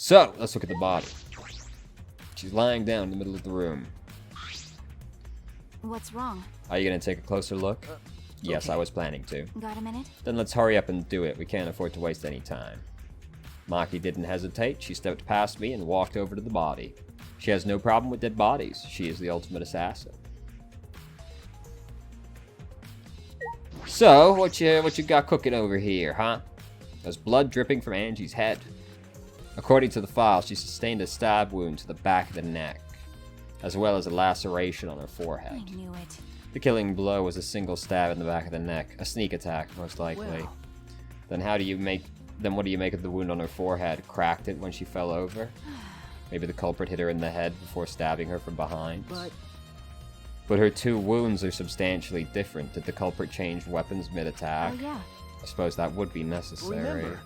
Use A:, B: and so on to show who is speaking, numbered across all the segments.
A: So, let's look at the body. She's lying down in the middle of the room.
B: What's wrong?
A: Are you gonna take a closer look? Yes,
C: okay.
A: I was planning to.
B: Got a minute?
A: Then let's hurry up and do it. We can't afford to waste any time. Maki didn't hesitate. She stepped past me and walked over to the body. She has no problem with dead bodies. She is the ultimate assassin. So, what you got cooking over here, huh? There's blood dripping from Angie's head. According to the file, she sustained a stab wound to the back of the neck, as well as a laceration on her forehead.
B: I knew it.
A: The killing blow was a single stab in the back of the neck, a sneak attack, most likely.
C: Well.
A: Then what do you make of the wound on her forehead? Cracked it when she fell over? Maybe the culprit hit her in the head before stabbing her from behind? But her two wounds are substantially different. Did the culprit change weapons mid-attack?
B: Oh, yeah.
A: I suppose that would be necessary.
C: Remember.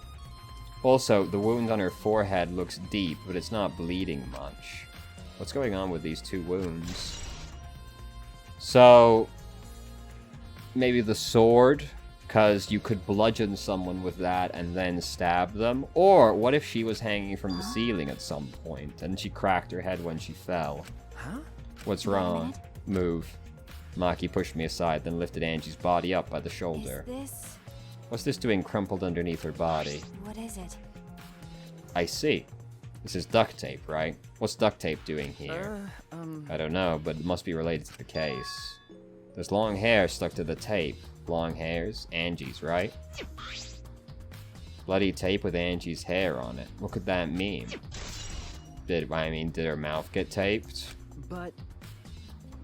A: Also, the wound on her forehead looks deep, but it's not bleeding much. What's going on with these two wounds? So, maybe the sword, because you could bludgeon someone with that and then stab them. Or what if she was hanging from the ceiling at some point and she cracked her head when she fell?
C: Huh?
A: What's
B: Wait a
A: wrong?
B: minute.
A: Move. Maki pushed me aside, then lifted Angie's body up by the shoulder.
B: Is this...
A: What's this doing crumpled underneath her body?
B: What is it?
A: I see. This is duct tape, right? What's duct tape doing here? I don't know, but it must be related to the case. There's long hair stuck to the tape. Long hairs? Angie's, right? Bloody tape with Angie's hair on it. What could that mean? Did her mouth get taped?
C: But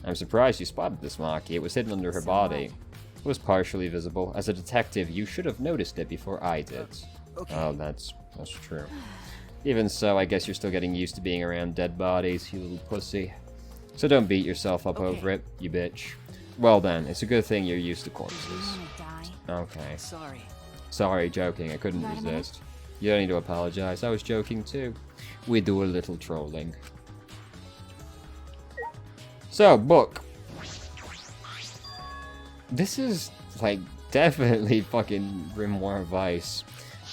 A: I'm surprised you spotted this, Maki. It was hidden under her
B: So
A: body.
B: what?
A: It was partially visible. As a detective, you should have noticed it before I did.
C: okay.
A: Oh, that's true. Even so, I guess you're still getting used to being around dead bodies, you little pussy. So don't beat yourself up
C: Okay.
A: over it, you bitch. Well then, it's a good thing you're used to corpses.
B: I'm gonna die.
A: Okay.
C: Sorry.
A: Sorry, joking, I couldn't
B: Got a minute?
A: resist. You don't need to apologize, I was joking too. We do a little trolling. So, book. This is, like, definitely fucking Grimoire Vice.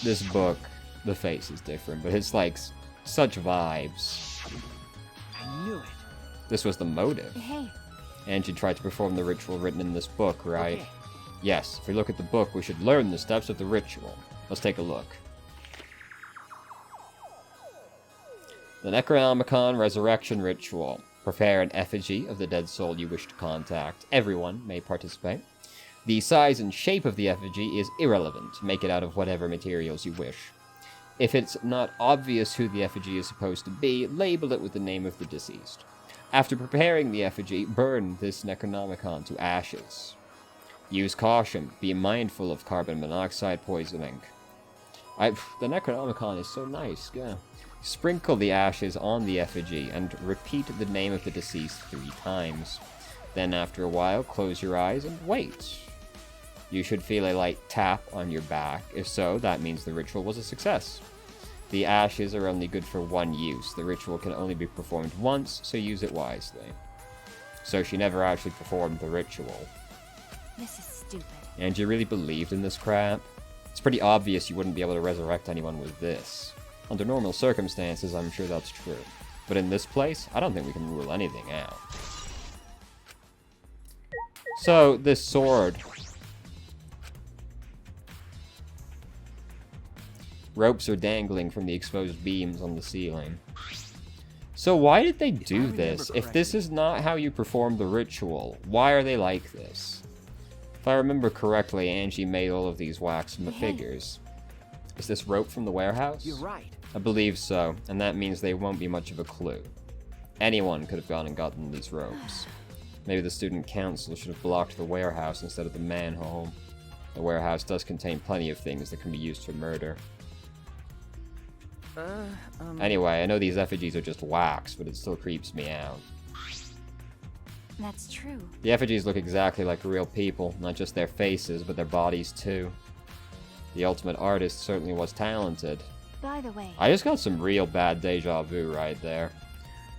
A: This book, the face is different, but it's like such vibes.
C: I knew it.
A: This was the motive.
B: Hey,
A: Angie tried to perform the ritual written in this book, right?
C: Okay.
A: Yes, if we look at the book, we should learn the steps of the ritual. Let's take a look. The Necronomicon Resurrection Ritual. Prepare an effigy of the dead soul you wish to contact. Everyone may participate. The size and shape of the effigy is irrelevant. Make it out of whatever materials you wish. If it's not obvious who the effigy is supposed to be, label it with the name of the deceased. After preparing the effigy, burn this Necronomicon to ashes. Use caution. Be mindful of carbon monoxide poisoning. The Necronomicon is so nice, yeah. Sprinkle the ashes on the effigy and repeat the name of the deceased 3 times. Then after a while, close your eyes and wait. You should feel a light tap on your back. If so, that means the ritual was a success. The ashes are only good for 1 use. The ritual can only be performed once, so use it wisely. So she never actually performed the ritual.
B: this is stupid.
A: And you really believed in this crap? It's pretty obvious you wouldn't be able to resurrect anyone with this. Under normal circumstances, I'm sure that's true. But in this place, I don't think we can rule anything out. So, this sword. Ropes are dangling from the exposed beams on the ceiling. So why did they do this? If this is not how you perform the ritual, why are they like this? If I remember correctly, Angie made all of these wax figures. Is this rope from the warehouse?
C: You're right.
A: I believe so, and that means they won't be much of a clue. Anyone could have gone and gotten these ropes. Maybe the student council should have blocked the warehouse instead of the manhole. The warehouse does contain plenty of things that can be used for murder. Anyway, I know these effigies are just wax, but it still creeps me out.
B: That's true.
A: The effigies look exactly like real people, not just their faces, but their bodies too. The ultimate artist certainly was talented.
B: By the way,
A: I just got some real bad deja vu right there.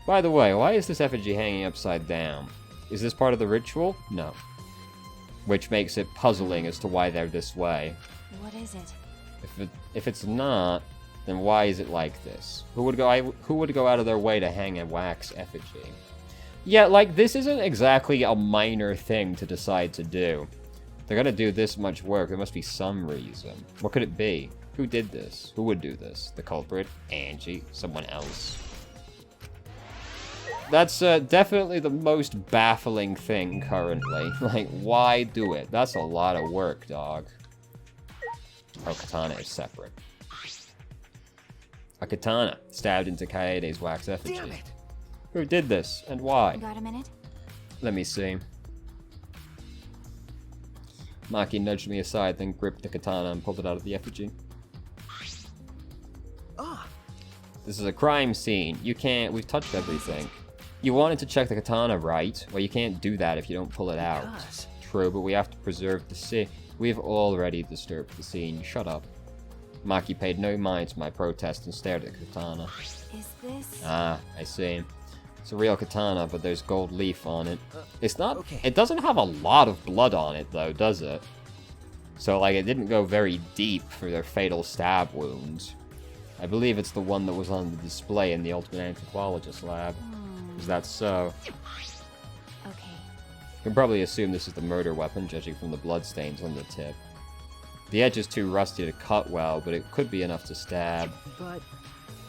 A: By the way, why is this effigy hanging upside down? Is this part of the ritual? No. Which makes it puzzling as to why they're this way.
B: what is it?
A: If it's not, then why is it like this? Who would go out of their way to hang a wax effigy? Yeah, like, this isn't exactly a minor thing to decide to do. They're gonna do this much work. There must be some reason. What could it be? Who did this? Who would do this? The culprit? Angie? Someone else? That's definitely the most baffling thing currently. Like, why do it? That's a lot of work, dog. Oh, katana is separate. A katana stabbed into Kaede's wax effigy.
C: Damn it!
A: Who did this, and why?
B: Got a minute?
A: Let me see. Maki nudged me aside, then gripped the katana and pulled it out of the effigy.
C: Ah!
A: This is a crime scene. You can't... We've touched everything. You wanted to check the katana, right? Well, you can't do that if you don't pull it out.
C: Because...
A: True, but we have to preserve the scene. We've already disturbed the scene. Shut up. Maki paid no mind to my protest and stared at the katana.
B: Is this...
A: Ah, I see. It's a real katana, but there's gold leaf on it. It's not...
C: okay.
A: It doesn't have a lot of blood on it, though, does it? So, like, it didn't go very deep for their fatal stab wounds. I believe it's the one that was on the display in the Ultimate Anthropologist lab. Is that so?
B: Okay.
A: You can probably assume this is the murder weapon, judging from the bloodstains on the tip. The edge is too rusty to cut well, but it could be enough to stab.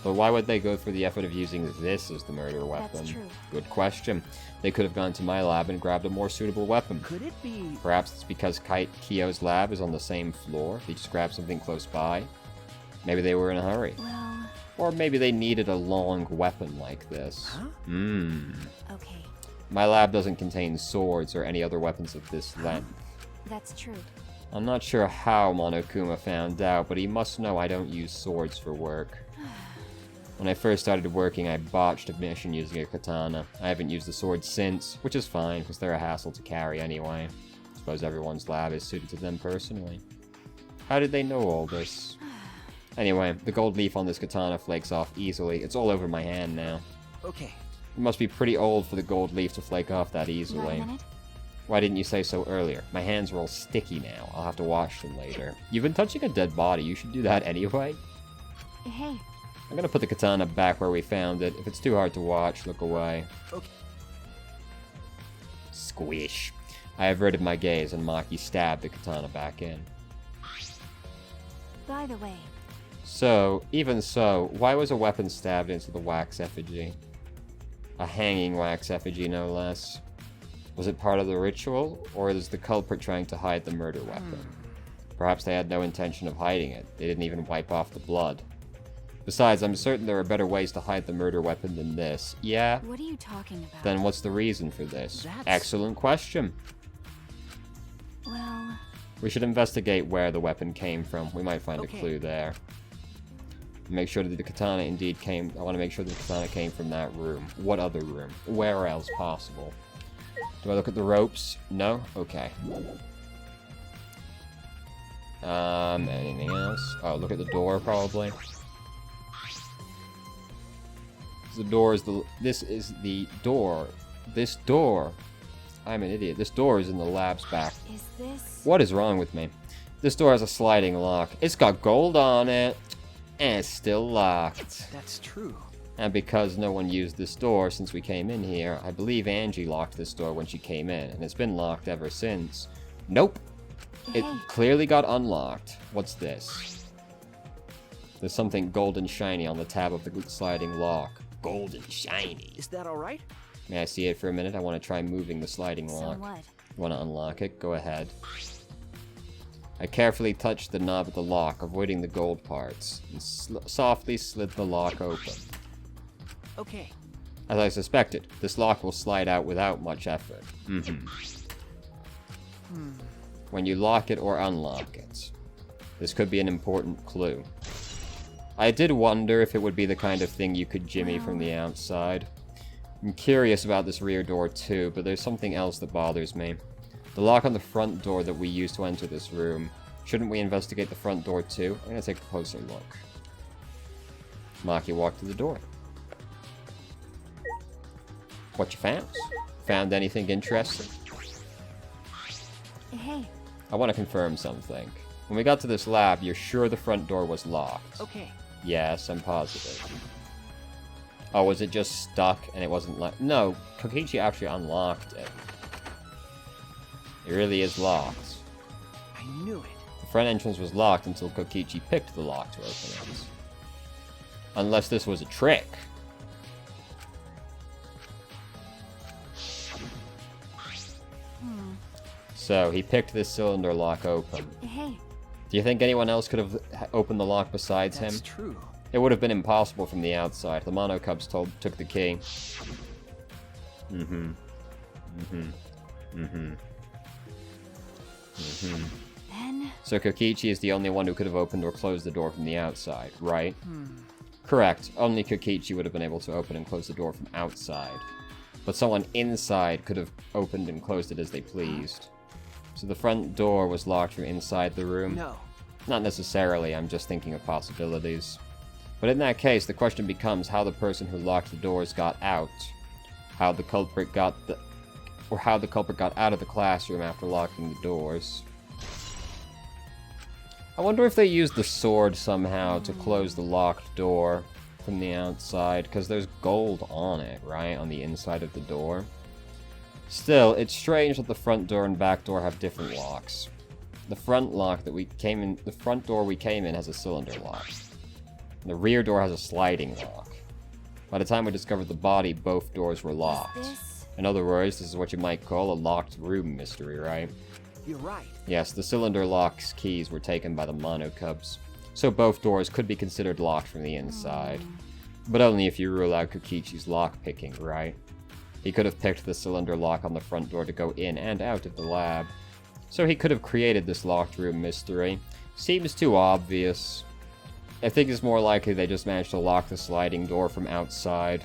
A: But why would they go through the effort of using this as the murder weapon?
B: That's true.
A: Good question. They could have gone to my lab and grabbed a more suitable weapon.
C: Could it be...
A: Perhaps it's because Kyo's lab is on the same floor. They just grabbed something close by. Maybe they were in a hurry.
B: Well...
A: Or maybe they needed a long weapon like this.
C: Huh?
B: Okay.
A: My lab doesn't contain swords or any other weapons of this length.
B: That's true.
A: I'm not sure how Monokuma found out, but he must know I don't use swords for work. When I first started working, I botched a mission using a katana. I haven't used the sword since, which is fine, because they're a hassle to carry anyway. I suppose everyone's lab is suited to them personally. How did they know all this? Anyway, the gold leaf on this katana flakes off easily. It's all over my hand now.
C: Okay.
A: It must be pretty old for the gold leaf to flake off that
B: Got a
A: easily.
B: minute?
A: Why didn't you say so earlier? My hands are all sticky now. I'll have to wash them later. You've been touching a dead body. You should do that anyway.
B: Hey.
A: I'm gonna put the katana back where we found it. If it's too hard to watch, look away.
C: Okay.
A: Squish. I averted my gaze and Maki stabbed the katana back in.
B: By the way,
A: So, even so, why was a weapon stabbed into the wax effigy? A hanging wax effigy, no less. Was it part of the ritual, or is the culprit trying to hide the murder weapon? Perhaps they had no intention of hiding it. They didn't even wipe off the blood. Besides, I'm certain there are better ways to hide the murder weapon than this. Yeah?
B: what are you talking about?
A: Then what's the reason for this?
C: That's-
A: Excellent question.
B: Well,
A: We should investigate where the weapon came from. We might find
C: Okay.
A: a clue there. Make sure that the katana indeed came... I want to make sure the katana came from that room. What other room? Where else possible? Do I look at the ropes? No? Okay. Anything else? Oh, look at the door, probably. The door is the... This is the door. This door... I'm an idiot. This door is in the lab's back.
B: is this...
A: What is wrong with me? This door has a sliding lock. It's got gold on it. And it's still locked.
C: That's true.
A: And because no one used this door since we came in here, I believe Angie locked this door when she came in, and it's been locked ever since. Nope. It
B: Hey.
A: clearly got unlocked. What's this? There's something golden shiny on the tab of the sliding lock. Golden shiny.
C: Is that alright?
A: May I see it for a minute? I want to try moving the sliding lock.
B: So what?
A: Want to unlock it? Go ahead. I carefully touched the knob of the lock, avoiding the gold parts, and softly slid the lock open.
C: Okay.
A: As I suspected, this lock will slide out without much effort. When you lock it or unlock it. This could be an important clue. I did wonder if it would be the kind of thing you could jimmy from the outside. I'm curious about this rear door too, but there's something else that bothers me. The lock on the front door that we used to enter this room. Shouldn't we investigate the front door too? I'm gonna take a closer look. Maki walked to the door. What you found? Found anything interesting?
B: Hey.
A: I want to confirm something. When we got to this lab, you're sure the front door was locked?
C: Okay.
A: Yes, I'm positive. Oh, was it just stuck and it wasn't like... No, Kokichi actually unlocked it. It really is locked.
C: I knew it.
A: The front entrance was locked until Kokichi picked the lock to open it. Unless this was a trick. So, he picked this cylinder lock open.
B: Hey,
A: Do you think anyone else could have opened the lock besides him?
C: That's true.
A: It would have been impossible from the outside. The Mono Cubs took the key.
B: then
A: So Kokichi is the only one who could have opened or closed the door from the outside, right? Correct. Only Kokichi would have been able to open and close the door from outside. But someone inside could have opened and closed it as they pleased. So the front door was locked from inside the room?
C: No.
A: Not necessarily, I'm just thinking of possibilities. But in that case, the question becomes how the person who locked the doors got out. How the culprit got out of the classroom after locking the doors. I wonder if they used the sword somehow to close the locked door from the outside, because there's gold on it, right? On the inside of the door. Still, it's strange that the front door and back door have different locks. The front door we came in has a cylinder lock. The rear door has a sliding lock. By the time we discovered the body, both doors were locked.
B: this...
A: In other words, this is what you might call a locked room mystery, right?
C: You're right.
A: Yes, the cylinder lock's keys were taken by the Mono Cubs, so both doors could be considered locked from the inside. But only if you rule out Kokichi's lock-picking, right? He could have picked the cylinder lock on the front door to go in and out of the lab. So he could have created this locked room mystery. Seems too obvious. I think it's more likely they just managed to lock the sliding door from outside.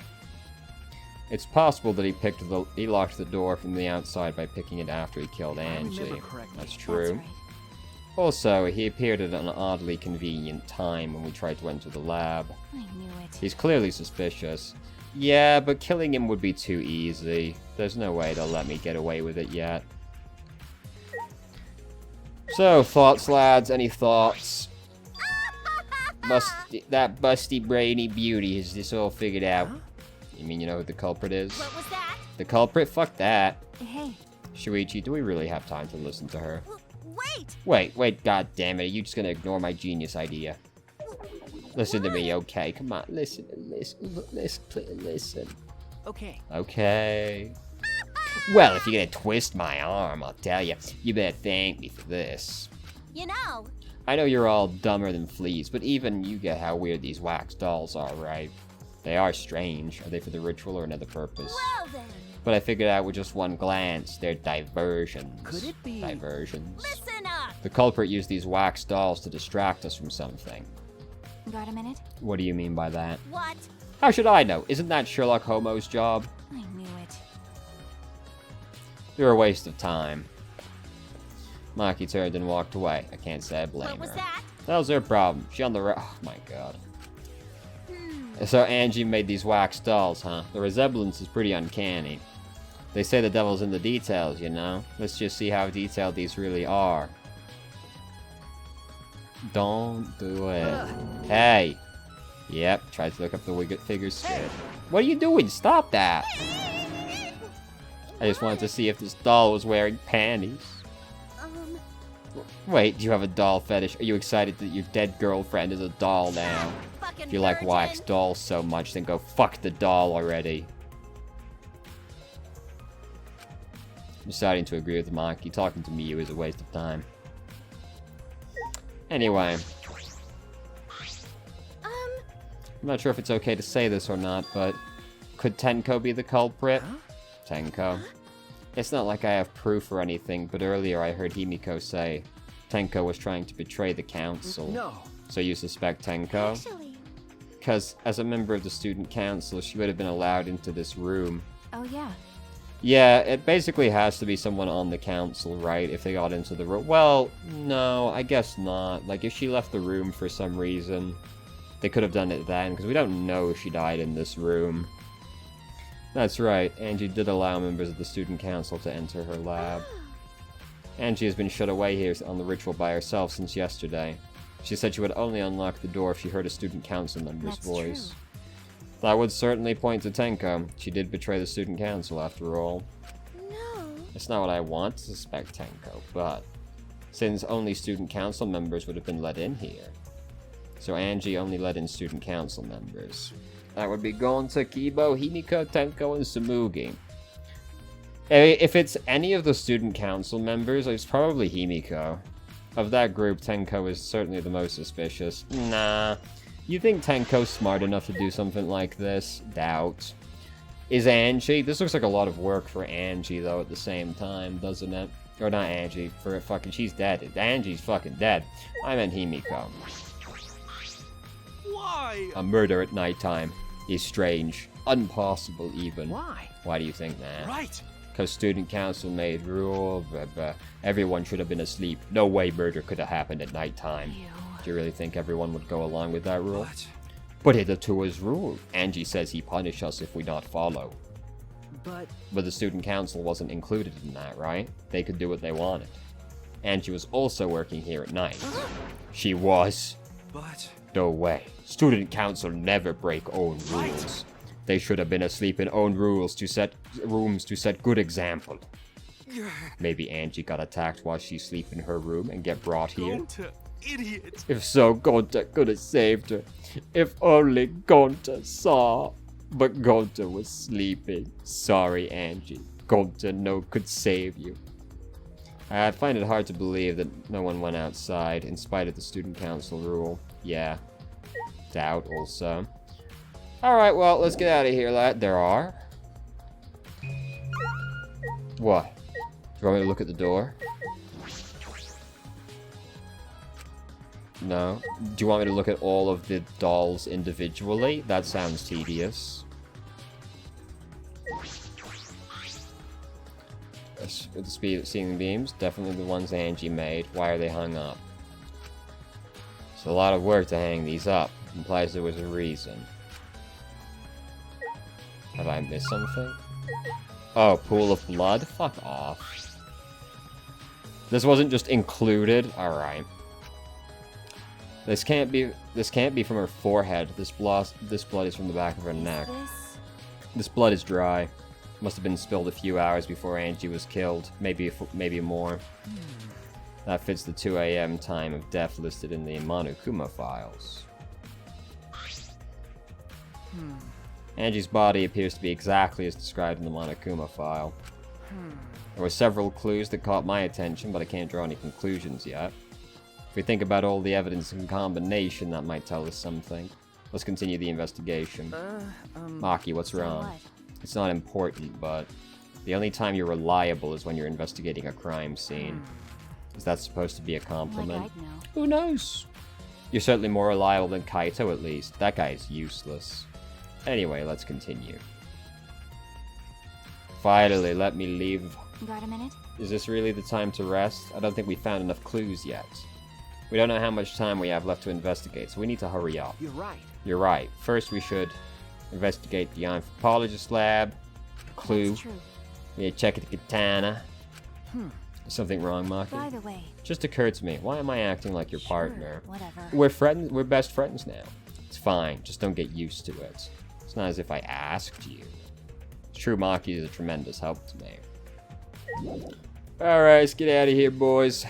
A: It's possible that he locked the door from the outside by picking it after he killed Angie.
C: remember correctly.
A: That's true.
B: That's right.
A: Also, he appeared at an oddly convenient time when we tried to enter the lab.
B: I knew it.
A: He's clearly suspicious. Yeah, but killing him would be too easy. There's no way they'll let me get away with it yet. So, thoughts, lads? Any thoughts? That busty brainy beauty has this all figured out.
C: Huh?
A: You mean you know who the culprit is?
B: What was that?
A: The culprit? Fuck that.
B: Hey,
A: Shuichi, do we really have time to listen to her?
B: wait!
A: Wait, god damn it. Are you just gonna ignore my genius idea? Listen to me, okay? Come on, listen.
C: Okay.
A: Okay. Well, if you're gonna twist my arm, I'll tell you, you better thank me for this.
B: You know,
A: I know you're all dumber than fleas, but even you get how weird these wax dolls are, right? They are strange. Are they for the ritual or another purpose?
B: well then.
A: But I figured out with just one glance, they're diversions.
C: Could it be-
A: Diversions.
B: Listen up!
A: The culprit used these wax dolls to distract us from something.
B: Got a minute?
A: What do you mean by that?
B: What?
A: How should I know? Isn't that Sherlock Holmes' job?
B: I knew it.
A: You're a waste of time. Maki turned and walked away. I can't say I blame
B: What was
A: her.
B: that?
A: That was her problem. She on the oh my god. So Angie made these wax dolls, huh? The resemblance is pretty uncanny. They say the devil's in the details, you know? Let's just see how detailed these really are. Don't do it. Hey! Yep, tried to look up the figure skid. What are you doing? Stop that! I just wanted to see if this doll was wearing panties. Wait, do you have a doll fetish? Are you excited that your dead girlfriend is a doll now? If you like wax dolls so much, then go fuck the doll already. I'm deciding to agree with Maki. Talking to Miyu is a waste of time. Anyway. I'm not sure if it's okay to say this or not, but could Tenko be the culprit?
C: Huh?
A: Tenko. It's not like I have proof or anything, but earlier I heard Himiko say Tenko was trying to betray the council.
C: No.
A: So you suspect Tenko?
B: Actually.
A: Because as a member of the student council, she would have been allowed into this room.
B: Oh yeah.
A: Yeah, it basically has to be someone on the council, right? If they got into the room. Well, no, I guess not. Like, if she left the room for some reason, they could have done it then, because we don't know if she died in this room. That's right, Angie did allow members of the student council to enter her lab. Angie has been shut away here on the ritual by herself since yesterday. She said she would only unlock the door if she heard a student council member's
B: That's
A: voice.
B: true.
A: That would certainly point to Tenko. She did betray the student council after all.
B: No.
A: It's not what I want to suspect Tenko, but since only student council members would have been let in here. So Angie only let in student council members. That would be Gonta, Kibo, Himiko, Tenko, and Sumugi. If it's any of the student council members, it's probably Himiko. Of that group, Tenko is certainly the most suspicious. Nah. You think Tenko's smart enough to do something like this? Doubt. Is Angie? This looks like a lot of work for Angie, though, at the same time, doesn't it? Or not Angie, for fucking... She's dead. Angie's fucking dead. I meant Himiko.
C: Why?
A: A murder at nighttime is strange. Impossible, even.
C: Why?
A: Why do you think that?
C: Right.
A: Because student council made rule, everyone should have been asleep. No way murder could have happened at nighttime.
B: Ew.
A: Do you really think everyone would go along with that rule?
C: But...
A: But hitherto is rule. Angie says he punish us if we not follow.
C: But
A: But the student council wasn't included in that, right? They could do what they wanted. Angie was also working here at night. She was.
C: But...
A: No way. Student council never break own rules.
C: Right.
A: They should have been asleep in own rooms to set good example. Maybe Angie got attacked while she sleep in her room and get brought here.
C: Gonta, idiot.
A: If so, Gonta could have saved her. If only Gonta saw. But Gonta was sleeping. Sorry, Angie. Gonta could save you. I find it hard to believe that no one went outside, in spite of the student council rule. Yeah. Doubt, also. Alright, well, let's get out of here, lad. There are? What? Do you want me to look at the door? No. Do you want me to look at all of the dolls individually? That sounds tedious. With the speed of seeing beams, definitely the ones Angie made. Why are they hung up? It's a lot of work to hang these up. Implies there was a reason. Have I missed something? Oh, pool of blood? Fuck off. This wasn't just included? Alright. This can't be from her forehead. This blood is from the back of her neck. This blood is dry. Must have been spilled a few hours before Angie was killed. Maybe more. That fits the 2 a.m. time of death listed in the Monokuma files. Angie's body appears to be exactly as described in the Monokuma file. There were several clues that caught my attention, but I can't draw any conclusions yet. If we think about all the evidence in combination, that might tell us something. Let's continue the investigation. Maki, what's
B: So
A: wrong?
B: what?
A: It's not important, but the only time you're reliable is when you're investigating a crime scene. Is that supposed to be a compliment?
B: Like I'd know.
A: Who knows? You're certainly more reliable than Kaito, at least. That guy is useless. Anyway, let's continue. Finally, let me leave.
B: Got a minute?
A: Is this really the time to rest? I don't think we found enough clues yet. We don't know how much time we have left to investigate, so we need to hurry up.
C: You're right.
A: You're right. First, we should investigate the anthropologist lab. Clue.
B: That's true.
A: We need to check the katana. Is something wrong,
B: By
A: Maki?
B: the way,
A: Just occurred to me. Why am I acting like your
B: sure,
A: partner?
B: whatever.
A: We're friends. We're best friends now. It's fine. Just don't get used to it. It's not as if I asked you. It's true, Maki is a tremendous help to me. Alright, let's get out of here, boys.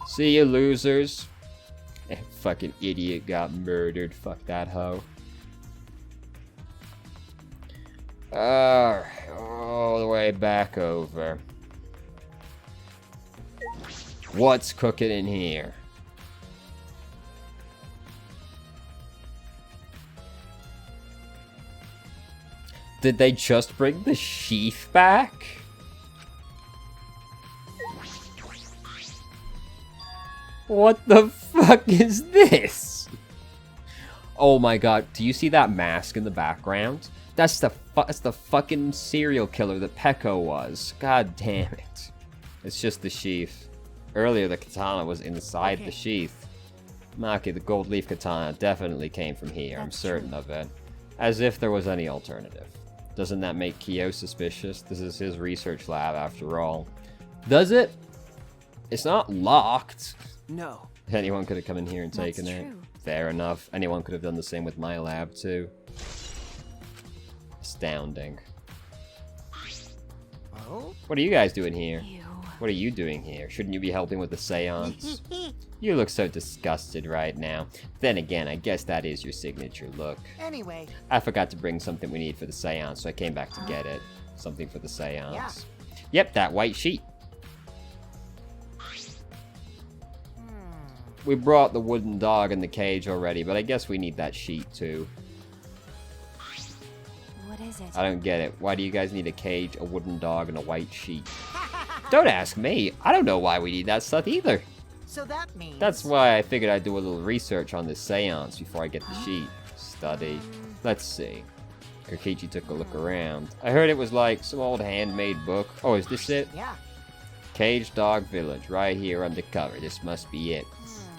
A: See you, losers. That fucking idiot got murdered. Fuck that hoe. Alright, all the way back over. What's cooking in here? Did they just bring the sheath back? What the fuck is this? Oh my god, do you see that mask in the background? That's the fucking serial killer that Peko was. God damn it. It's just the sheath. Earlier the katana was inside the sheath. Maki, the gold leaf katana definitely came from here, I'm
B: That's
A: certain
B: true.
A: of it. As if there was any alternative. Doesn't that make Kyo suspicious? This is his research lab after all. Does it? It's not locked.
C: No.
A: Anyone could have come in here and
B: That's
A: taken it.
B: true.
A: Fair enough. Anyone could have done the same with my lab, too. Astounding.
C: Oh?
A: What are you guys doing here?
B: Ew.
A: What are you doing here? Shouldn't you be helping with the seance? You look so disgusted right now. Then again, I guess that is your signature look.
C: Anyway.
A: I forgot to bring something we need for the seance, so I came back to get it. Something for the seance. Yep, that white sheet. We brought the wooden dog in the cage already, but I guess we need that sheet too.
B: What is it?
A: I don't get it. Why do you guys need a cage, a wooden dog, and a white sheet? Don't ask me. I don't know why we need that stuff either.
C: So that means...
A: That's why I figured I'd do a little research on this seance before I get the sheet. Study. Let's see. Kokichi took a look around. I heard it was like some old handmade book. Oh, is this it?
C: Yeah.
A: Cage Dog Village, right here under cover. This must be it.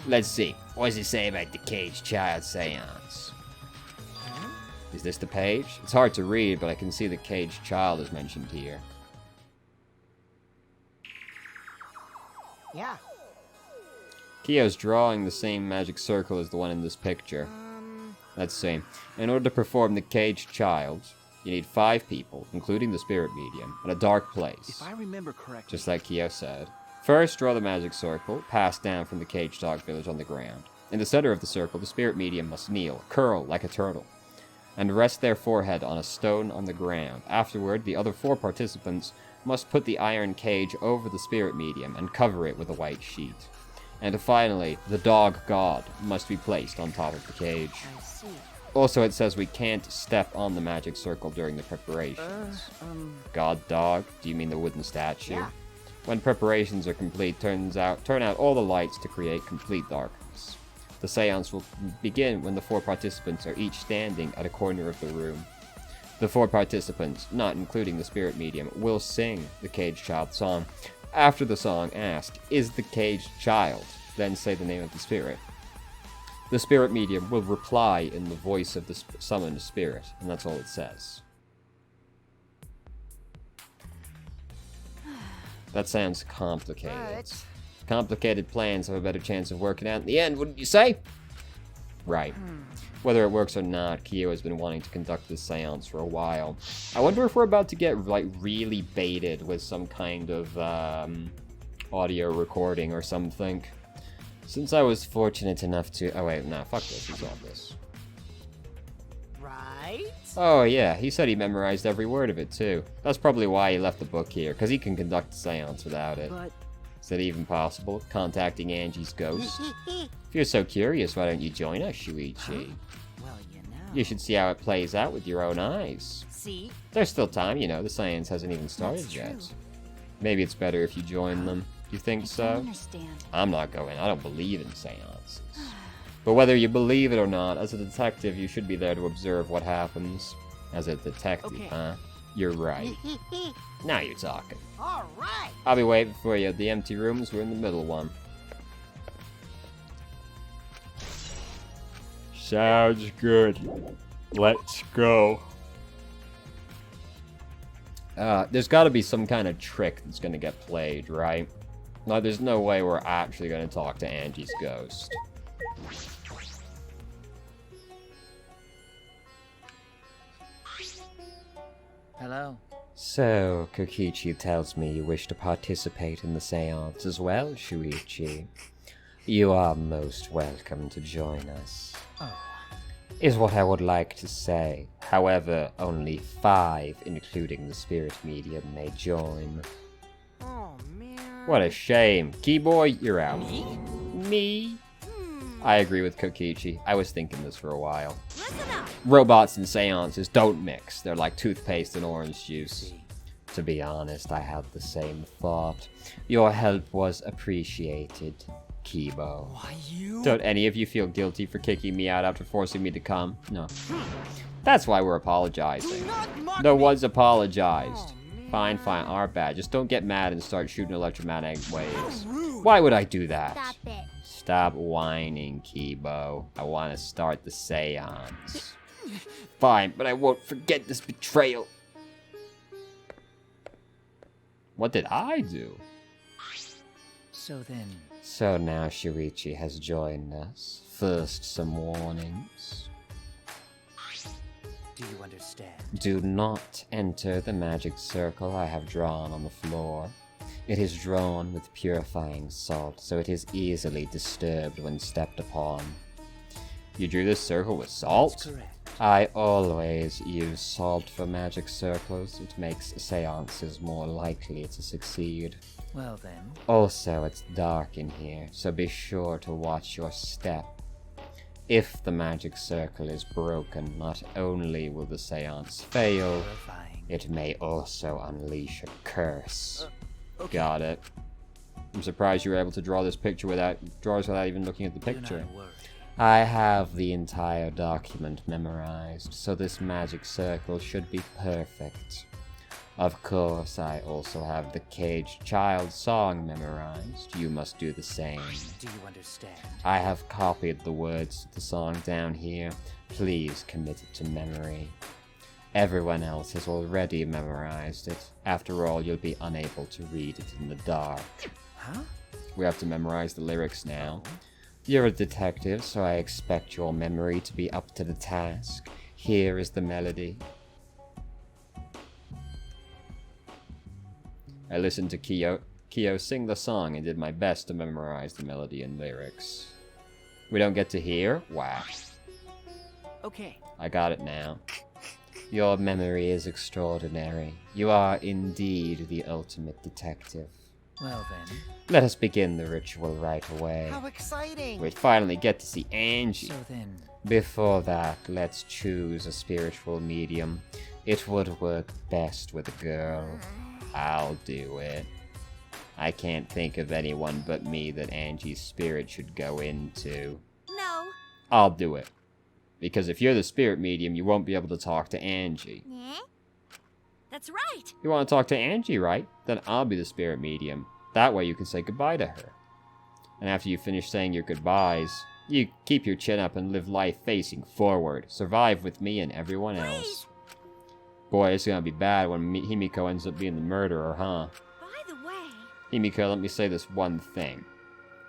A: Let's see. What does it say about the Cage Child Seance? Is this the page? It's hard to read, but I can see the Cage Child is mentioned here.
C: Yeah.
A: Kyo's drawing the same magic circle as the one in this picture. Let's see. In order to perform the Caged Child, you need 5 people, including the spirit medium, at a dark place.
C: If I remember correctly...
A: Just like Kyo said. First, draw the magic circle, passed down from the Caged Dog Village on the ground. In the center of the circle, the spirit medium must kneel, curl like a turtle, and rest their forehead on a stone on the ground. Afterward, the other 4 participants must put the iron cage over the spirit medium and cover it with a white sheet. And finally, the dog god must be placed on top of the cage.
C: I see.
A: Also, it says we can't step on the magic circle during the preparations. God dog? Do you mean the wooden statue?
C: Yeah.
A: When preparations are complete, turn out all the lights to create complete darkness. The seance will begin when the 4 participants are each standing at a corner of the room. The 4 participants, not including the spirit medium, will sing the Caged Child song. After the song, ask, "Is the caged child?" Then say the name of the spirit. The spirit medium will reply in the voice of the summoned spirit, and that's all it says. That sounds complicated.
C: But...
A: Complicated plans have a better chance of working out in the end, wouldn't you say? Right. Whether it works or not, Kyo has been wanting to conduct this seance for a while. I wonder if we're about to get, like, really baited with some kind of, audio recording or something. Since I was fortunate enough to... Oh, wait, no, fuck this. He's on this.
C: Right?
A: Oh, yeah, he said he memorized every word of it, too. That's probably why he left the book here, because he can conduct a seance without it.
C: But...
A: Is it even possible? Contacting Angie's ghost? If you're so curious, why don't you join us, Shuichi?
C: Well, you know...
A: You should see how it plays out with your own eyes.
C: See?
A: There's still time, you know, the seance hasn't even started
B: That's
A: yet.
B: true.
A: Maybe it's better if you join them. You think
B: I
A: so?
B: don't understand.
A: I'm not going. I don't believe in seances. But whether you believe it or not, as a detective, you should be there to observe what happens. As a detective,
C: Okay.
A: huh? You're right. Now you're talking.
C: All right.
A: I'll be waiting for you. The empty rooms, we're in the middle one. Sounds good. Let's go. There's got to be some kind of trick that's going to get played, right? Like, there's no way we're actually going to talk to Angie's ghost.
C: Hello.
A: So, Kokichi tells me you wish to participate in the seance as well, Shuichi. You are most welcome to join us.
C: Oh.
A: Is what I would like to say. However, only 5, including the spirit medium, may join.
C: Oh, man.
A: What a shame. Keyboy, you're out.
C: Me?
A: Me? I agree with Kokichi. I was thinking this for a while.
B: Listen up.
A: Robots and seances don't mix. They're like toothpaste and orange juice. To be honest, I had the same thought. Your help was appreciated, Kibo.
C: Why, you...
A: Don't any of you feel guilty for kicking me out after forcing me to come? No. That's why we're apologizing. No one's apologized. Fine, fine, our bad. Just don't get mad and start shooting electromagnetic waves. Why would I do that?
B: Stop it.
A: Stop whining, Kibo. I want to start the seance. Fine, but I won't forget this betrayal. What did I do?
C: So then,
A: So now Shuichi has joined us. First, some warnings.
C: do you understand?
A: Do not enter the magic circle I have drawn on the floor. It is drawn with purifying salt, so it is easily disturbed when stepped upon. You drew this circle with salt?
C: That's correct.
A: I always use salt for magic circles. It makes seances more likely to succeed.
C: Well then,
A: Also, it's dark in here, so be sure to watch your step. If the magic circle is broken, not only will the seance fail,
C: terrifying.
A: it may also unleash a curse.
C: Okay.
A: Got it. I'm surprised you were able to draw this picture without even looking at the
C: Do
A: picture.
C: not worry.
A: I have the entire document memorized, so this magic circle should be perfect. Of course, I also have the Caged Child song memorized. You must do the same.
C: Do you understand?
A: I have copied the words to the song down here. Please commit it to memory. Everyone else has already memorized it. After all, you'll be unable to read it in the dark.
C: Huh?
A: We have to memorize the lyrics now. You're a detective, so I expect your memory to be up to the task. Here is the melody. I listened to Kyo sing the song and did my best to memorize the melody and lyrics. We don't get to hear? Wow.
C: Okay.
A: I got it now. Your memory is extraordinary. You are indeed the ultimate detective.
C: Well then,
A: Let us begin the ritual right away.
C: how exciting!
A: We'd finally get to see Angie.
C: So then,
A: Before that, let's choose a spiritual medium. It would work best with a girl. I'll do it. I can't think of anyone but me that Angie's spirit should go into.
B: No.
A: I'll do it. Because if you're the spirit medium, you won't be able to talk to Angie.
B: Eh? That's right.
A: You want to talk to Angie, right? Then I'll be the spirit medium. That way you can say goodbye to her. And after you finish saying your goodbyes, you keep your chin up and live life facing forward. Survive with me and everyone else. Boy, it's gonna be bad when Himiko ends up being the murderer, huh?
B: By the way,
A: Himiko, let me say this one thing.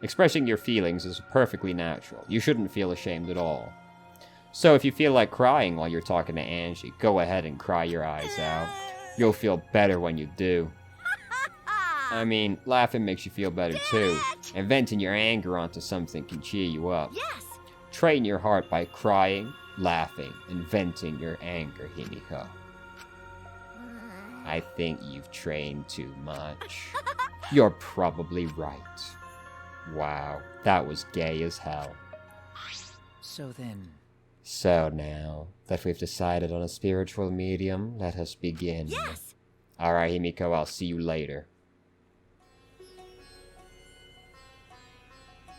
A: Expressing your feelings is perfectly natural. You shouldn't feel ashamed at all. So if you feel like crying while you're talking to Angie, go ahead and cry your eyes out. You'll feel better when you do. I mean, laughing makes you feel better too. And venting your anger onto something can cheer you up.
B: yes.
A: Train your heart by crying, laughing, and venting your anger, Himiko. I think you've trained too much. You're probably right. Wow, that was gay as hell.
C: so then,
A: So now that we've decided on a spiritual medium, let us begin.
B: Yes.
A: Alright, Himiko, I'll see you later.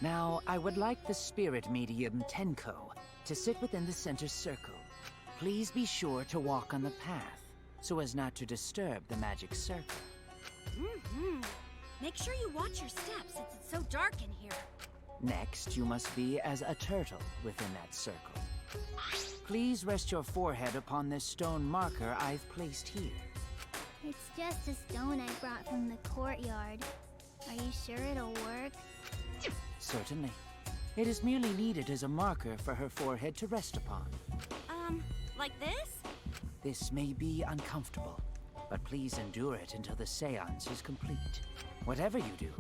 C: now I would like the spirit medium Tenko to sit within the center circle. Please be sure to walk on the path, so as not to disturb the magic circle.
B: Mm-hmm. Make sure you watch your steps since it's so dark in here.
C: Next, you must be as a turtle within that circle. Please rest your forehead upon this stone marker I've placed here.
D: It's just a stone I brought from the courtyard. Are you sure it'll work?
C: Certainly. It is merely needed as a marker for her forehead to rest upon.
B: Like this?
C: This may be uncomfortable, but please endure it until the seance is complete. Whatever you do,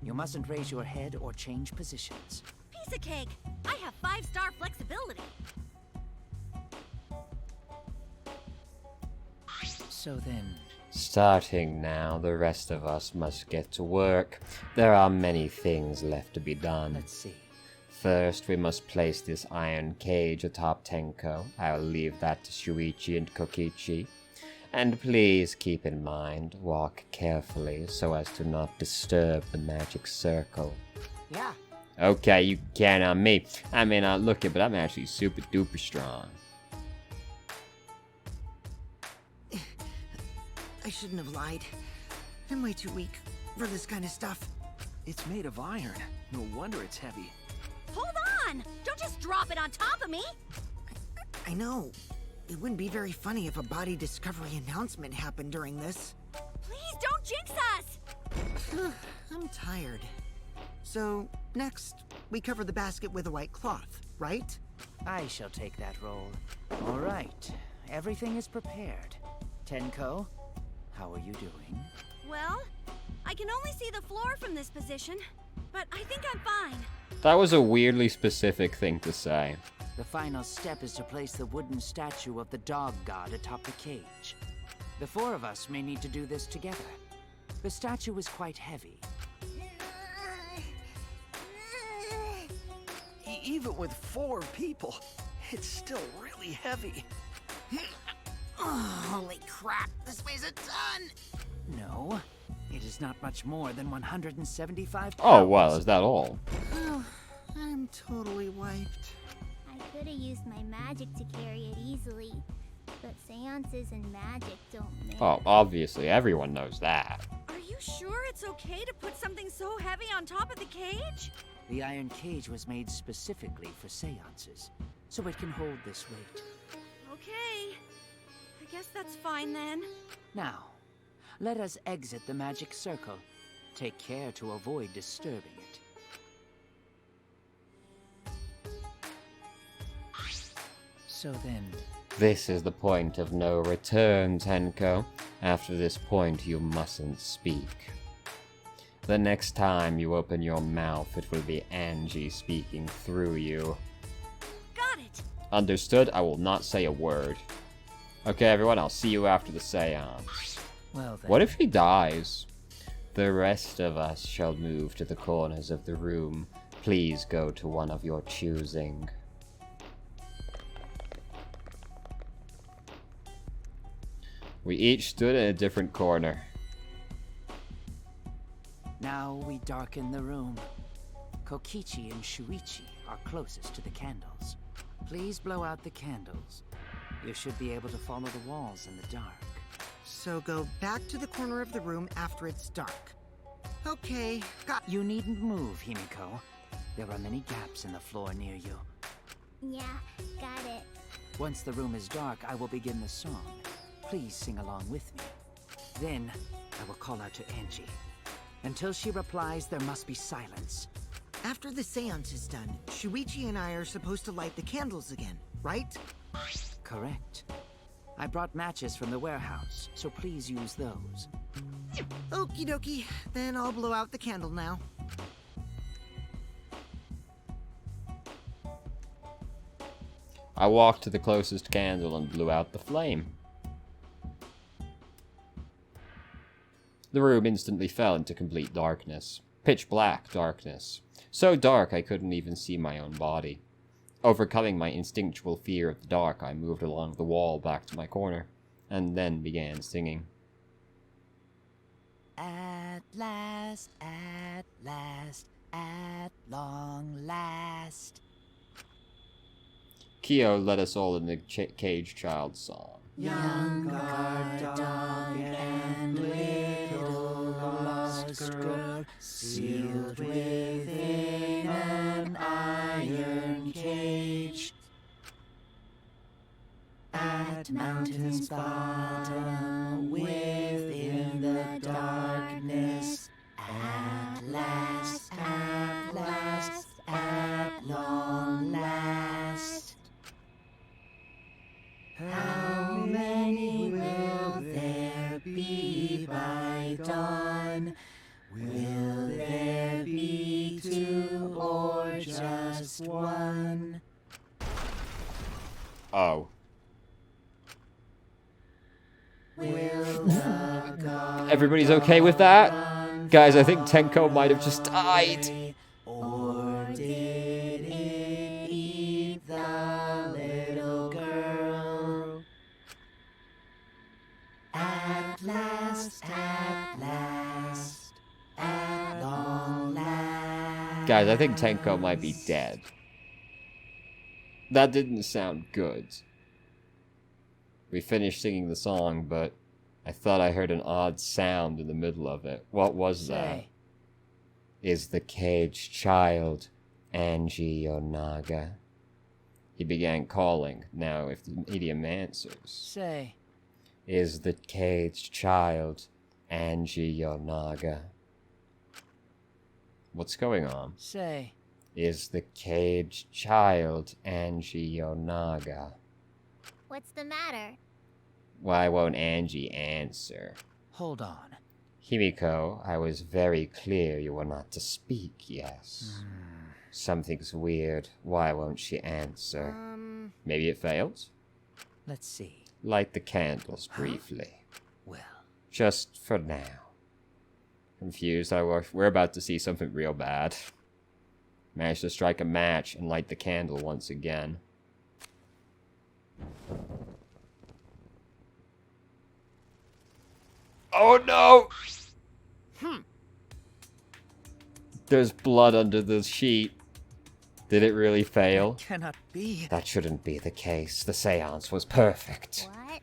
C: you mustn't raise your head or change positions.
B: Piece of cake. I have 5-star flexibility.
C: So then,
A: Starting now, the rest of us must get to work. There are many things left to be done.
C: let's see.
A: First, we must place this iron cage atop Tenko. I'll leave that to Shuichi and Kokichi. And please keep in mind, walk carefully so as to not disturb the magic circle.
C: Yeah,
A: Okay, you can count on me. I may not look it, but I'm actually super duper strong.
E: I shouldn't have lied. I'm way too weak for this kind of stuff.
F: It's made of iron. No wonder it's heavy.
B: Hold on! Don't just drop it on top of me!
E: I know. It wouldn't be very funny if a body discovery announcement happened during this.
B: Please don't jinx us!
E: I'm tired. So, next, we cover the basket with a white cloth, right?
C: I shall take that role. All right. Everything is prepared. Tenko, how are you doing?
B: Well, I can only see the floor from this position, but I think I'm fine.
A: That was a weirdly specific thing to say.
C: The final step is to place the wooden statue of the dog god atop the cage. The four of us may need to do this together. The statue is quite heavy.
F: Even with 4 people, it's still really heavy.
E: Oh, holy crap, this weighs a ton!
C: No, it is not much more than 175 pounds.
A: Oh, well, is that all?
E: Oh, I'm totally wiped.
D: I could have used my magic to carry it easily, but seances and magic don't mix.
A: Oh, obviously, everyone knows that.
B: Are you sure it's okay to put something so heavy on top of the cage?
C: The iron cage was made specifically for seances, so it can hold this weight.
B: Okay. I guess that's fine then.
C: Now, let us exit the magic circle. Take care to avoid disturbing it. So then,
A: This is the point of no return, Tenko. After this point, you mustn't speak. The next time you open your mouth, it will be Angie speaking through you.
B: Got it.
A: Understood? I will not say a word. Okay, everyone, I'll see you after the seance.
C: well then.
A: What if he dies? The rest of us shall move to the corners of the room. Please go to one of your choosing. We each stood in a different corner.
C: Now we darken the room. Kokichi and Shuichi are closest to the candles. Please blow out the candles. You should be able to follow the walls in the dark.
E: So go back to the corner of the room after it's dark. Okay, got
C: You needn't move, Himiko. There are many gaps in the floor near you.
D: Yeah, got it.
C: Once the room is dark, I will begin the song. Please sing along with me. Then, I will call out to Angie. Until she replies, there must be silence.
E: After the seance is done, Shuichi and I are supposed to light the candles again, right?
C: Correct. I brought matches from the warehouse, so please use those.
E: Okie dokie, then I'll blow out the candle now.
A: I walked to the closest candle and blew out the flame. The room instantly fell into complete darkness. Pitch black darkness. So dark I couldn't even see my own body. Overcoming my instinctual fear of the dark, I moved along the wall back to my corner, and then began singing.
C: At last, at long last.
A: Kyo led us all in the Cage Child song.
C: Young guard dog and little lost girl, sealed within an iron cage. At mountain's bottom, within the darkness, at last, at long last. How many will there be by dawn? Will there be 2 or just 1?
A: Oh.
C: Will the god
A: Everybody's okay with that? Guys, I think Tenko might have just died.
C: or did it eat the little girl? At last, at long last.
A: Guys, I think Tenko might be dead. That didn't sound good. We finished singing the song, but I thought I heard an odd sound in the middle of it. What was that?
C: Say,
A: Is the caged child Angie Yonaga? He began calling. Now, if the medium answers,
C: say,
A: is the caged child Angie Yonaga? What's going on?
C: Say,
A: Is the caged child Angie Yonaga?
D: What's the matter?
A: Why won't Angie answer?
C: hold on.
A: Himiko, I was very clear you were not to speak, yes. Something's weird. Why won't she answer? Maybe it failed?
C: Let's see.
A: Light the candles briefly.
C: Well,
A: Just for now. Confused, we're about to see something real bad. Managed to strike a match and light the candle once again. Oh no! There's blood under the sheet. Did it really fail?
C: cannot be.
A: That shouldn't be the case. The seance was perfect.
D: What?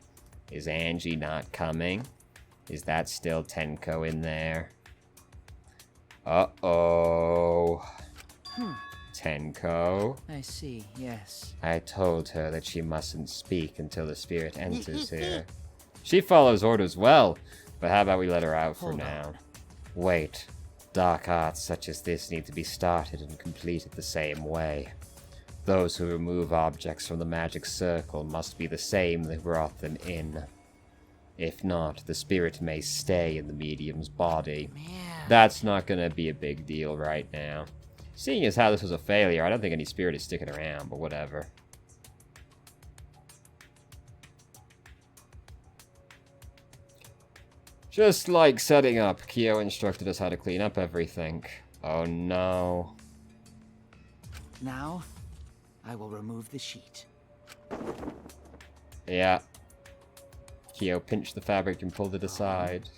A: Is Angie not coming? Is that still Tenko in there? Uh-oh. Tenko?
C: I see, yes.
A: I told her that she mustn't speak until the spirit enters here. She follows orders well, but how about we let her out for
C: Hold
A: now?
C: on.
A: Wait. Dark arts such as this need to be started and completed the same way. Those who remove objects from the magic circle must be the same that brought them in. If not, the spirit may stay in the medium's body.
C: Man.
A: That's not gonna be a big deal right now. Seeing as how this was a failure, I don't think any spirit is sticking around, but whatever. Just like setting up, Kyo instructed us how to clean up everything. Oh no.
C: Now, I will remove the sheet.
A: Yeah. Kyo pinched the fabric and pulled it aside.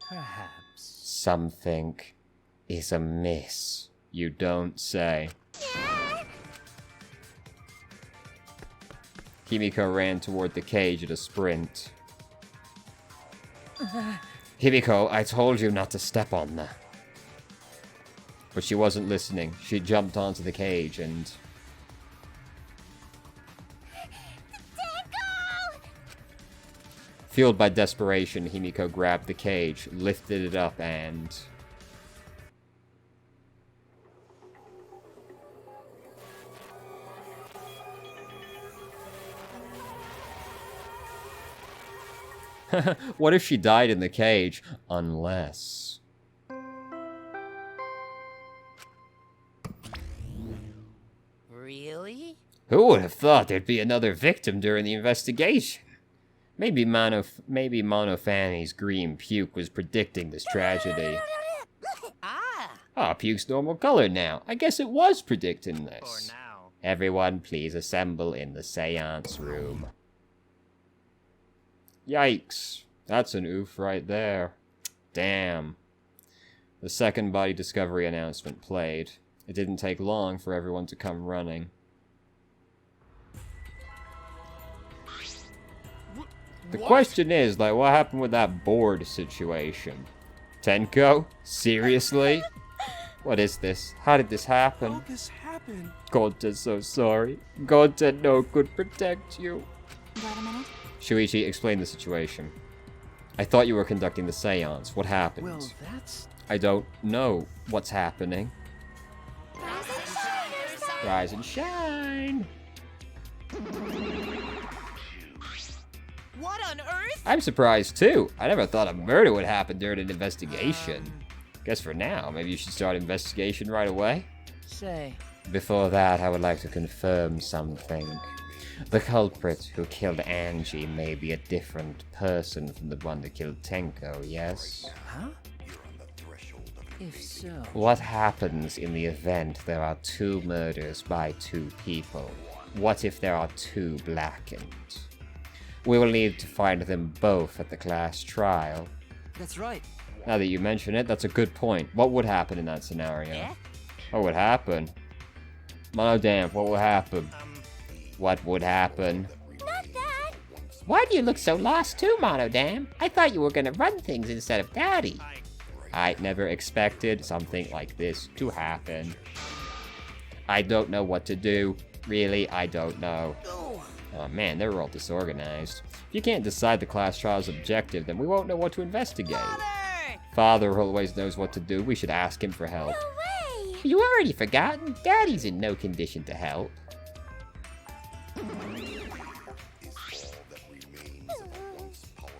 C: Perhaps.
A: Something is amiss. You don't say. Himiko ran toward the cage at a sprint. Himiko, I told you not to step on that. But she wasn't listening. She jumped onto the cage and... Fueled by desperation, Himiko grabbed the cage, lifted it up, and... What if she died in the cage? Unless...
C: Really?
A: Who would have thought there'd be another victim during the investigation? Maybe Monofani's green puke was predicting this tragedy. Ah, puke's normal color now. I guess it was predicting this.
F: now.
A: Everyone, please assemble in the seance room. Yikes. That's an oof right there. Damn. The second body discovery announcement played. It didn't take long for everyone to come running. The question is, like, what happened with that board situation? Tenko? Seriously? What is this? How did this happen?
F: This happened?
A: Gonta's so sorry. Gonta no could protect you.
B: Got a minute?
A: Shuichi, explain the situation. I thought you were conducting the seance. What happened?
C: Well, that's...
A: I don't know what's happening. Rise and shine!
E: What on earth?
A: I'm surprised too. I never thought a murder would happen during an investigation. Guess for now, maybe you should start investigation right away.
C: Say,
A: Before that, I would like to confirm something. The culprit who killed Angie may be a different person from the one that killed Tenko, yes?
C: huh? If so...
A: What happens in the event there are two murders by two people? What if there are two blackened? We will need to find them both at the class trial.
C: That's right.
A: Now that you mention it, that's a good point. What would happen in that scenario? What would happen? Monodam, what would happen? What would happen?
D: Not that!
A: Why do you look so lost too, Monodam? I thought you were gonna run things instead of Daddy. I never expected something like this to happen. I don't know what to do. Really, I don't know. Oh man, they're all disorganized. If you can't decide the class trial's objective, then we won't know what to investigate. Father always knows what to do. We should ask him for help.
D: No way!
A: You already forgotten? Daddy's in no condition to help.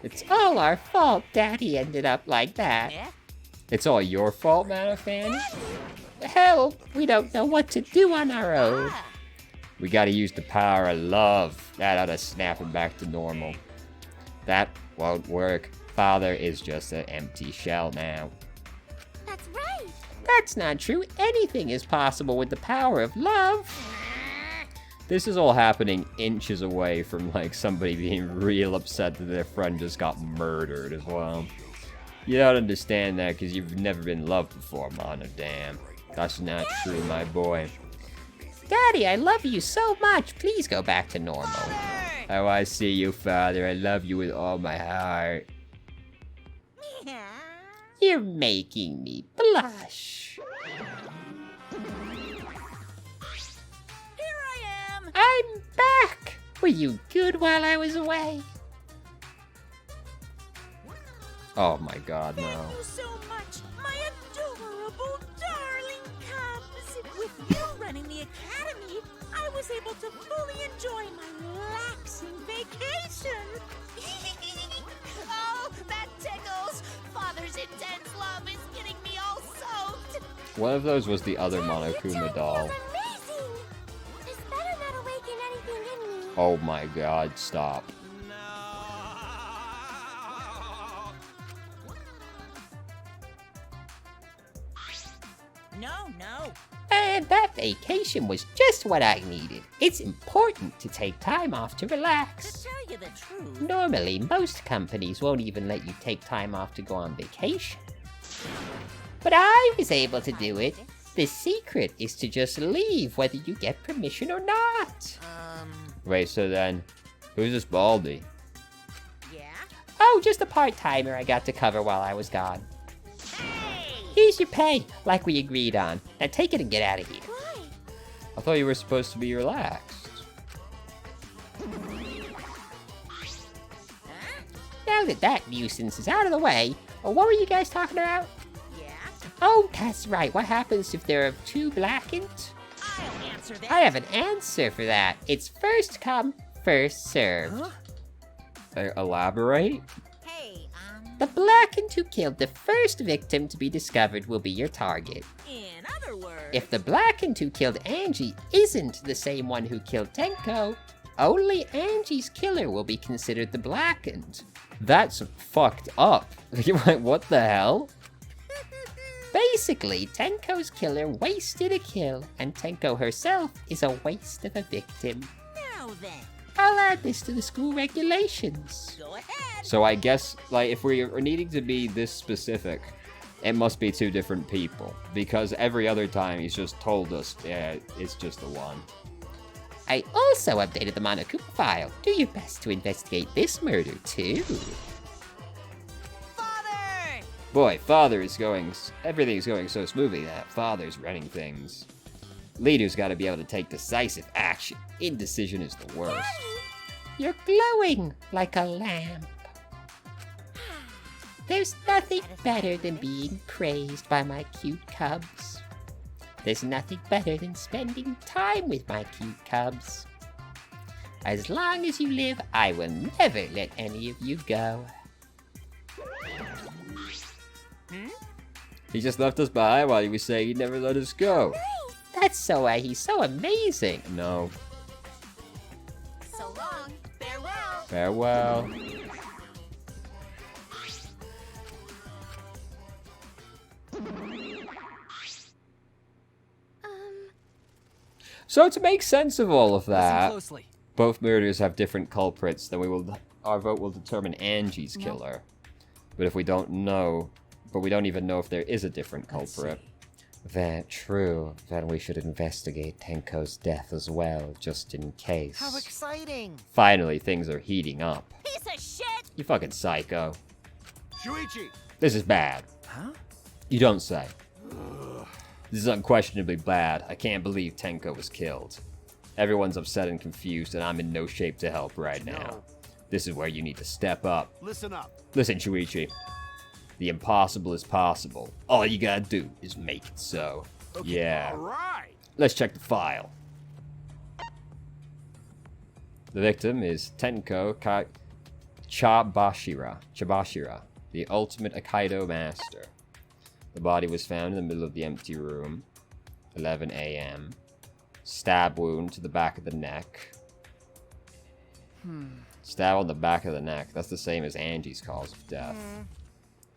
A: It's all our fault Daddy ended up like that. It's all your fault, Manafani? Hell, we don't know what to do on our own. We gotta use the power of love. That ought to snap him back to normal. That won't work. Father is just an empty shell now.
D: That's right!
A: That's not true. Anything is possible with the power of love. This is all happening inches away from, like, somebody being real upset that their friend just got murdered as well. You don't understand that because you've never been loved before, Mono. Damn. That's not true, my boy. Daddy, I love you so much. Please go back to normal. Oh, I see you, Father. I love you with all my heart. You're making me blush.
B: Here I am!
A: I'm back! Were you good while I was away? Oh my god, no.
B: Thank you so much, my adorable darling cubs! With you running the academy, I was able to fully enjoy my relaxing vacation!
G: Oh, that tickles! Father's intense love is getting me all soaked!
A: One of those was the other Monokuma doll.
D: Amazing! This better not awaken anything in me.
A: Oh my god, stop.
B: No.
A: And that vacation was just what I needed. It's important to take time off to relax.
B: Tell you the truth,
A: Normally, most companies won't even let you take time off to go on vacation. But I was able to do it. The secret is to just leave whether you get permission or not. Wait, so then, who's this Baldy?
B: yeah?
A: Oh, just a part-timer I got to cover while I was gone. Here's your pay, like we agreed on. Now take it and get out of here.
D: Why?
A: I thought you were supposed to be relaxed. Now that that nuisance is out of the way, what were you guys talking about?
B: Yeah?
A: Oh, that's right. What happens if there are two blackened?
B: I'll answer that.
A: I have an answer for that. It's first come, first served. Elaborate?
B: Hey,
A: The blackened who killed the first victim to be discovered will be your target.
B: in other words...
A: If the blackened who killed Angie isn't the same one who killed Tenko, only Angie's killer will be considered the blackened. That's fucked up. What the hell? Basically, Tenko's killer wasted a kill, and Tenko herself is a waste of a victim.
B: Now then,
A: I'll add this to the school regulations.
B: go ahead.
A: So I guess, like, if we are needing to be this specific, it must be two different people. Because every other time he's just told us, yeah, it's just the one. I also updated the Monokuma file. Do your best to investigate this murder, too.
B: Father!
A: Boy, everything's going so smoothly that Father's running things. Leader's gotta be able to take decisive action. Indecision is the worst. You're glowing like a lamp. There's nothing better than being praised by my cute cubs. There's nothing better than spending time with my cute cubs. As long as you live, I will never let any of you go. He just left us behind while he was saying he'd never let us go. That's so why he's so amazing. No.
G: So long. Farewell.
A: Farewell. So to make sense of all of that,
F: Closely.
A: both murders have different culprits, then our vote will determine Angie's killer. But if we don't know, we don't even know if there is a different culprit. That true. Then we should investigate Tenko's death as well, just in case.
E: How exciting!
A: Finally, things are heating up.
G: Piece of shit!
A: You fucking psycho.
F: Shuichi!
A: This is bad.
F: Huh?
A: You don't say. This is unquestionably bad. I can't believe Tenko was killed. Everyone's upset and confused, and I'm in no shape to help right now.
F: No.
A: This is where you need to step up.
F: Listen up.
A: Listen, Shuichi. The impossible is possible. All you gotta do is make it so.
F: Okay,
A: Yeah.
F: all right.
A: Let's check the file. The victim is Tenko Chabashira, the ultimate Aikido master. The body was found in the middle of the empty room. 11 a.m. Stab wound to the back of the neck. Stab on the back of the neck. That's the same as Angie's cause of death.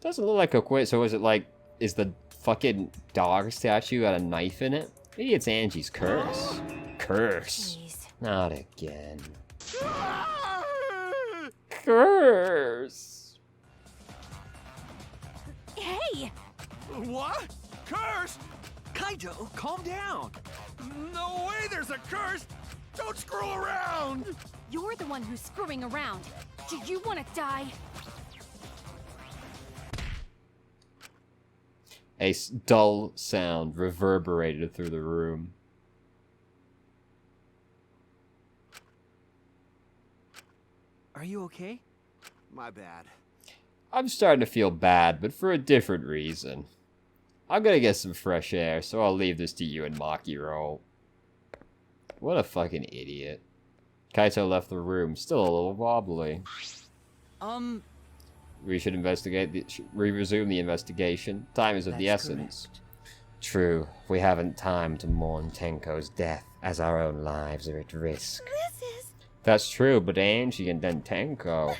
A: Doesn't look like a quit. So is it like, is the fucking dog statue got a knife in it? Maybe it's Angie's curse. Curse.
G: Jeez.
A: Not again. Curse.
G: Hey!
F: What? Curse? Kaido, calm down. No way there's a curse. Don't screw around.
G: You're the one who's screwing around. Do you want to die?
A: A dull sound reverberated through the room.
F: Are you okay? My bad.
A: I'm starting to feel bad, but for a different reason. I'm gonna get some fresh air, so I'll leave this to you and Maki roll. What a fucking idiot. Kaito left the room, still a little wobbly. We should resume the investigation. Time is of the
C: That's
A: essence.
C: correct.
A: True, we haven't time to mourn Tenko's death, as our own lives are at risk.
B: This is...
A: That's true, but Angie and then Tenko.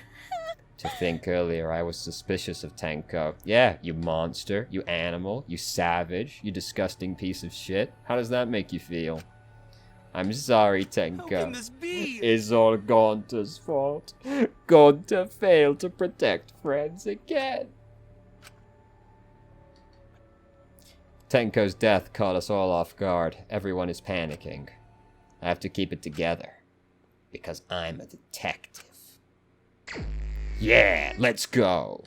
A: To think earlier I was suspicious of Tenko. Yeah, you monster, you animal, you savage, you disgusting piece of shit. How does that make you feel? I'm sorry, Tenko.
F: How can this be?
A: It's all Gonta's fault. Gonta failed to protect friends again. Tenko's death caught us all off guard. Everyone is panicking. I have to keep it together. Because I'm a detective. Yeah, let's go.